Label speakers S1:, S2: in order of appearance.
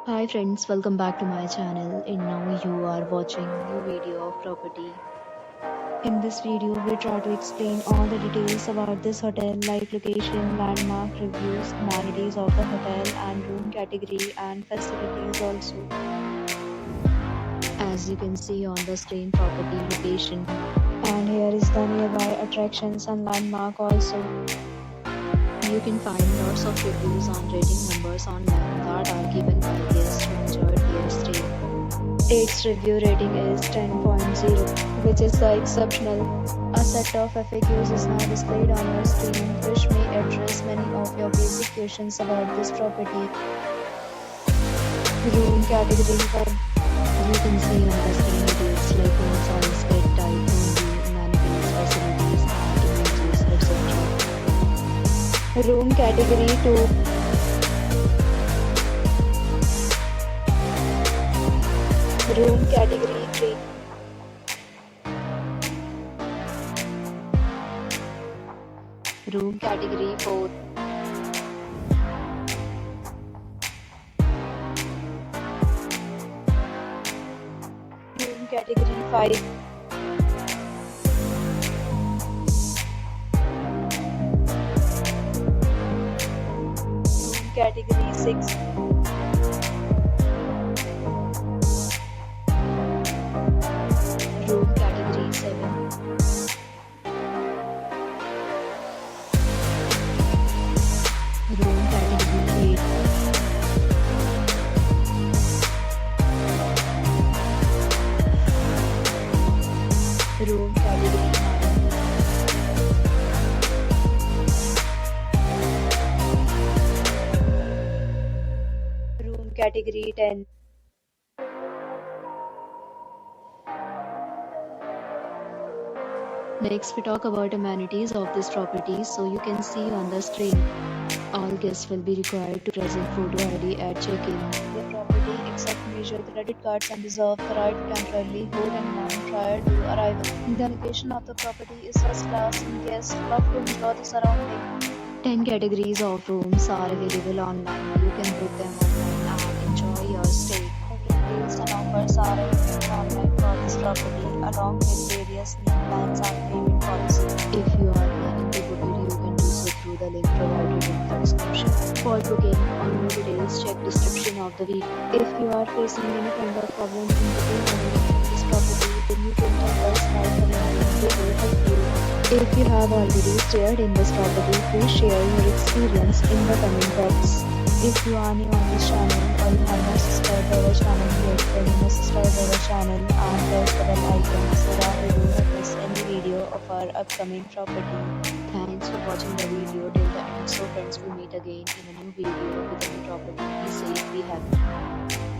S1: Hi friends, welcome back to my channel and now you are watching new video of property. In this video, we try to explain all the details about this hotel like location, landmark, reviews, amenities of the hotel and room category and facilities also. As you can see on the screen, property location. And here is the nearby attractions and landmark also. You can find lots of reviews on rating numbers online that are given by guests who enjoyed their stay. Its review rating is 10.0, which is the exceptional. A set of FAQs is now displayed on your screen, which may address many of your basic questions about this property. Room category 1. You can see on the screen details like room size, bed type, room view, amenities, facilities, images, etc. Room category 2. Room category 3. Room category 4. Room category 5. Room category 6. Room category 7. Room category 8. Room category 9. Room category 10. Next, we talk about amenities of this property. So you can see on the screen, all guests will be required to present photo ID at check-in. The property accepts major credit cards and reserves the right to temporarily hold an amount prior to arrival. The location of the property is first class and guests love to enjoy the surrounding. 10 categories of rooms are available online. You can book them online and enjoy your stay. Details and offers are available online for this property along with various new plans and payment policies. If you are planning to book it, you can do so through the link provided in the description. For booking or more details, check description of the video. If you are facing any kind of problem in booking or renting this property, then you can tell us by the link. We will help you. If you have already stayed in this property, please share your experience in the comment box. If you are new on this channel or you have not subscribed our channel yet, then you must subscribe our channel and press the bell icon so that you do not miss any video of our upcoming property. Thanks for watching the video till the end. So friends, we meet again in a new video with a new property. Be safe, be happy.